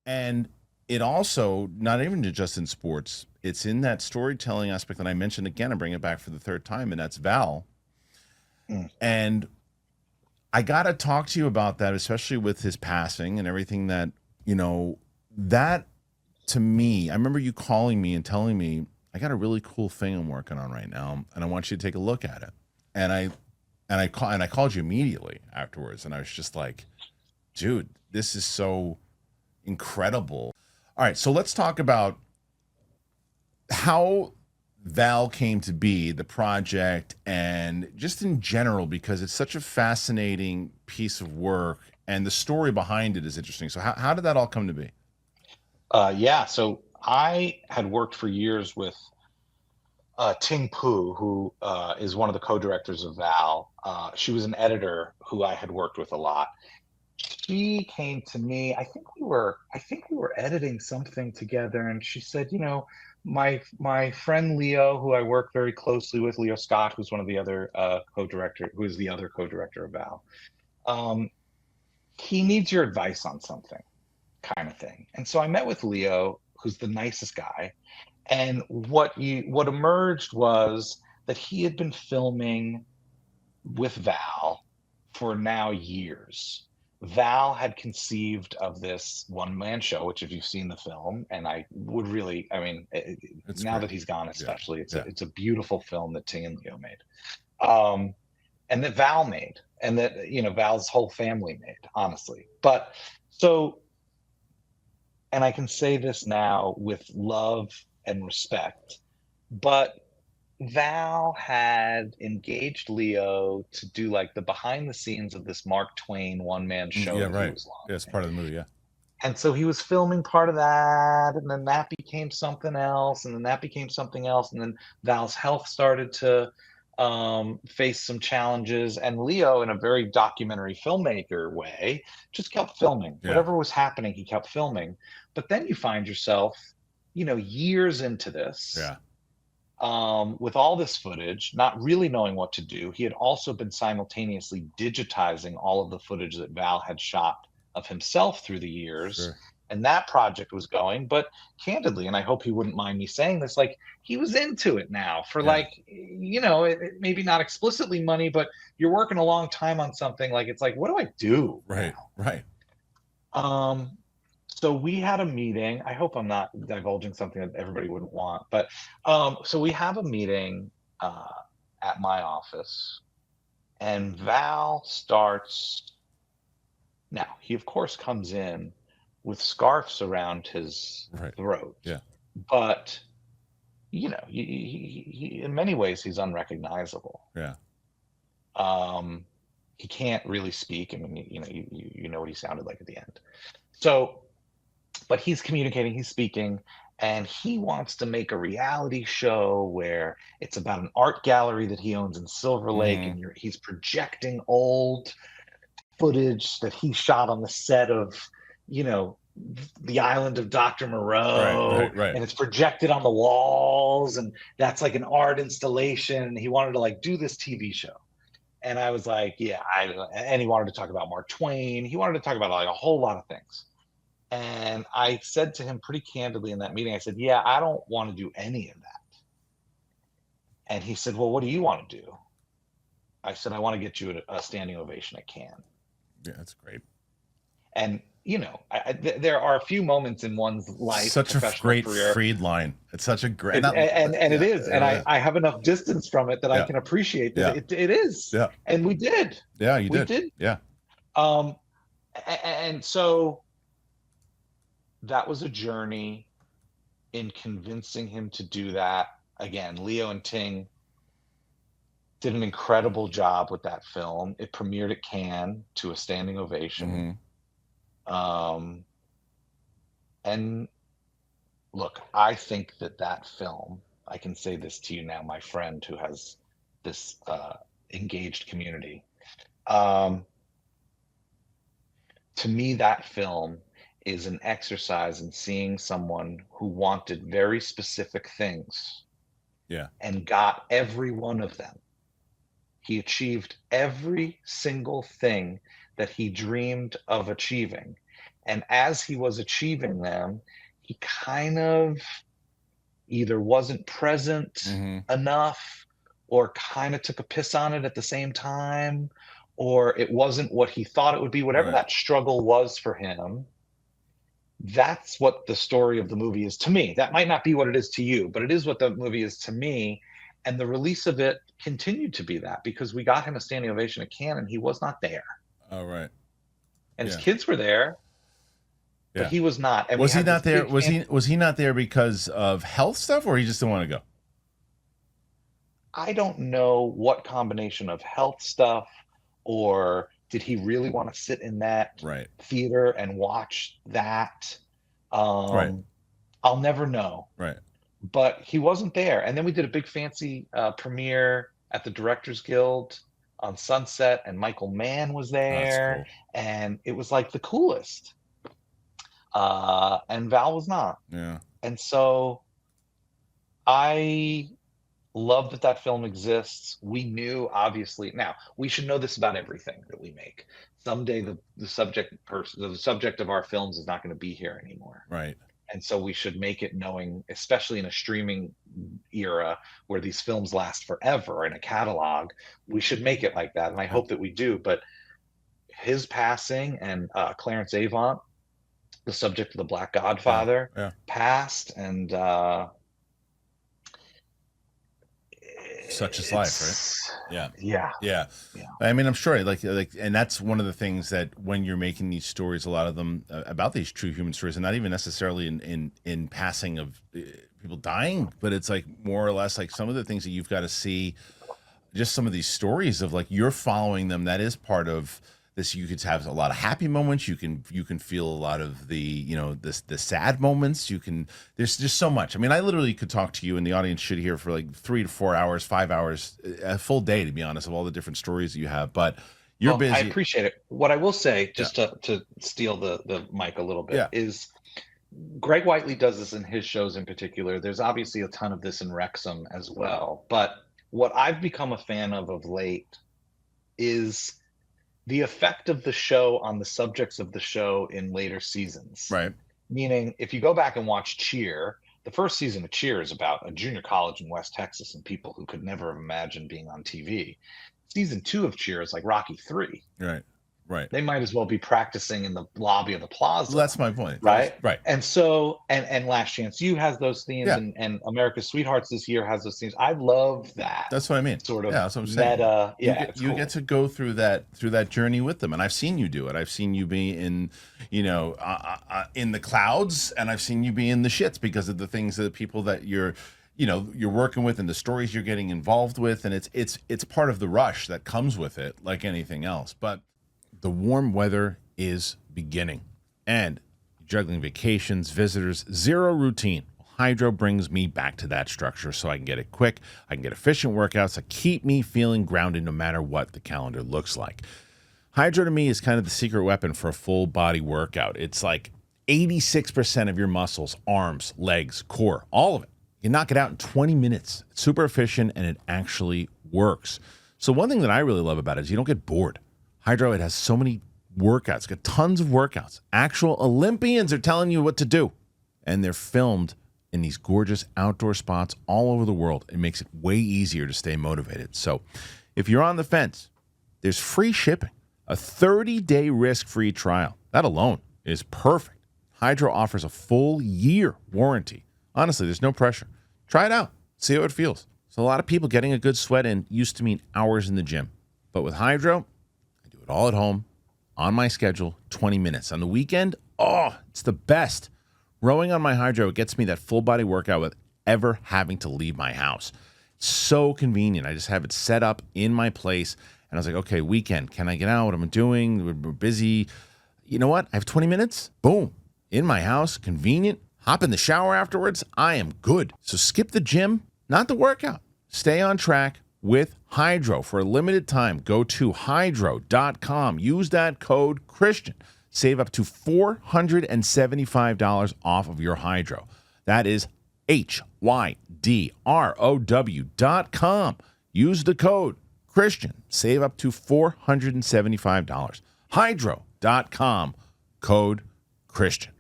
And it also, not even just in sports, it's in that storytelling aspect that I mentioned again. I bring it back for the third time, and that's Val. Mm. And I got to talk to you about that, especially with his passing and everything that, you know, that to me, I remember you calling me and telling me, I got a really cool thing I'm working on right now, and I want you to take a look at it. And I called you immediately afterwards, and I was just like, dude, this is so incredible. All right, so let's talk about how Val came to be, the project, and just in general, because it's such a fascinating piece of work and the story behind it is interesting. So, how did that all come to be? Yeah, so I had worked for years with Ting Pu, who is one of the co-directors of Val. She was an editor who I had worked with a lot. She came to me. I think we were editing something together, and she said, my friend Leo, who I work very closely with, Leo Scott, who's one of the other co-director, who is the other co-director of Val. Um, he needs your advice on something, kind of thing. And so I met with Leo, who's the nicest guy, and what emerged was that he had been filming with Val for now years. Val had conceived of this one man show, which, if you've seen the film, and I would really, I mean, It's now great. that he's gone, Yeah, especially, it's a yeah, it's a beautiful film that Ting and Leo made, um, and that Val made, and that Val's whole family made, honestly. But so, and I can say this now with love and respect, but Val had engaged Leo to do like the behind the scenes of this Mark Twain one man show yeah. that he Right. was Yeah, it's launching. part of the movie. Yeah. And so he was filming part of that, and then that became something else, and then that became something else, and then Val's health started to face some challenges, and Leo, in a very documentary filmmaker way, just kept filming. Yeah. Whatever was happening, he kept filming. But then you find yourself, years into this, Yeah. with all this footage, not really knowing what to do. He had also been simultaneously digitizing all of the footage that Val had shot of himself through the years. Sure. And that project was going. But candidly, and I hope he wouldn't mind me saying this, like, he was into it now for, Yeah. like, maybe not explicitly money, but you're working a long time on something. Like, it's like, what do I do Right. now? Right. Um, so we had a meeting. I hope I'm not divulging something that everybody wouldn't want, but so we have a meeting uh, at my office, and Val starts. Now, he of course comes in with scarves around his Right. throat, Yeah. but in many ways he's unrecognizable. Yeah. Um, he can't really speak. I mean, you know what he sounded like at the end. So, but he's communicating, he's speaking, and he wants to make a reality show where it's about an art gallery that he owns in Silver Lake, Mm-hmm. and he's projecting old footage that he shot on the set of, you know, the island of Dr. Right. Moreau, Right. Right. and it's projected on the walls, and that's like an art installation. And he wanted to like do this TV show. And I was like, yeah, and he wanted to talk about Mark Twain. He wanted to talk about like a whole lot of things. And I said to him pretty candidly in that meeting, I said, yeah, I don't want to do any of that. And he said, well, what do you want to do? I said, I want to get you a standing ovation at Cannes. Yeah. That's great. And, there are a few moments in one's life, Such a professional great career, Freed line. It's such a great. and, Not. and it Yeah. is. And It is. I have enough distance from it that I Yeah. can appreciate that Yeah. it is. Yeah. And we did. Yeah. You We did. did. Yeah. Um, and so that was a journey in convincing him to do that. Again, Leo and Ting did an incredible job with that film. It premiered at Cannes to a standing ovation. Mm-hmm. Um, and look, I think that film, I can say this to you now, my friend who has this engaged community. Um, to me, that film is an exercise in seeing someone who wanted very specific things Yeah. and got every one of them. He achieved every single thing that he dreamed of achieving. And as he was achieving them, he kind of either wasn't present enough or kind of took a piss on it at the same time, or it wasn't what he thought it would be. Whatever Right. that struggle was for him, that's what the story of the movie is to me. That might not be what it is to you, but it is what the movie is to me. And the release of it continued to be that, because we got him a standing ovation at Cannes and he was not there. Oh, right. And Yeah. his kids were there, but Yeah. he was not. And Was we he had not this there? big Was he not there because of health stuff, or he just didn't want to go? I don't know what combination of health stuff, or did he really want to sit in that Right. theater and watch that? Right. I'll never know. Right. But he wasn't there. And then we did a big fancy premiere at the Directors Guild on Sunset, and Michael Mann was there, That's and it was like the coolest. And Val was not. Yeah. And so I love that that film exists. We knew, obviously, now we should know this about everything that we make. Someday the subject of our films is not going to be here anymore. Right. And so we should make it knowing, especially in a streaming era where these films last forever in a catalog, we should make it like that. And I hope that we do. But his passing, and Clarence Avant, the subject of The Black Godfather, passed, and such is life, right? Yeah. I mean, I'm sure, like, and that's one of the things that when you're making these stories, a lot of them about these true human stories, and not even necessarily in passing of people dying, but it's like more or less like some of the things that you've got to see, just some of these stories of like you're following them. That is part of this. You could have a lot of happy moments. You can feel a lot of the the sad moments. There's just so much. I mean, I literally could talk to you, and the audience should hear for like 3 to 4 hours, 5 hours, a full day, to be honest, of all the different stories you have. But you're busy. I appreciate it. What I will say, just to steal the mic a little bit, is Greg Whiteley does this in his shows in particular. There's obviously a ton of this in Wrexham as well. But what I've become a fan of late is the effect of the show on the subjects of the show in later seasons. Right. Meaning, if you go back and watch Cheer, the first season of Cheer is about a junior college in West Texas and people who could never have imagined being on TV. Season 2 of Cheer is like Rocky 3. Right. They might as well be practicing in the lobby of the Plaza. Well, that's my point. Right. Right. And so, and Last Chance U has those themes, and America's Sweethearts this year has those themes. I love that. That's what I mean. Sort of that's what I'm saying. Meta. You get to go through that journey with them, and I've seen you do it. I've seen you be in, in the clouds, and I've seen you be in the shits because of the things that the people that you're working with and the stories you're getting involved with, and it's part of the rush that comes with it, like anything else. But the warm weather is beginning, and juggling vacations, visitors, zero routine. Hydro brings me back to that structure so I can get it quick. I can get efficient workouts that keep me feeling grounded no matter what the calendar looks like. Hydro to me is kind of the secret weapon for a full body workout. It's like 86% of your muscles, arms, legs, core, all of it. You knock it out in 20 minutes. It's super efficient, and it actually works. So one thing that I really love about it is you don't get bored. Hydro, it has so many workouts. It's got tons of workouts. Actual Olympians are telling you what to do. And they're filmed in these gorgeous outdoor spots all over the world. It makes it way easier to stay motivated. So if you're on the fence, there's free shipping, a 30-day risk-free trial. That alone is perfect. Hydro offers a full year warranty. Honestly, there's no pressure. Try it out. See how it feels. So a lot of people getting a good sweat in used to mean hours in the gym. But with Hydro, I do it all at home, on my schedule, 20 minutes. On the weekend, it's the best. Rowing on my Hydro, it gets me that full body workout without ever having to leave my house. It's so convenient. I just have it set up in my place. And I was like, okay, weekend, can I get out? What am I doing? We're busy. You know what? I have 20 minutes. Boom. In my house, convenient. Hop in the shower afterwards. I am good. So skip the gym, not the workout. Stay on track with Hydro. For a limited time, go to hydro.com. Use that code Kristian. Save up to $475 off of your Hydro. That is HYDROW.com. Use the code Kristian. Save up to $475. Hydro.com. Code Kristian.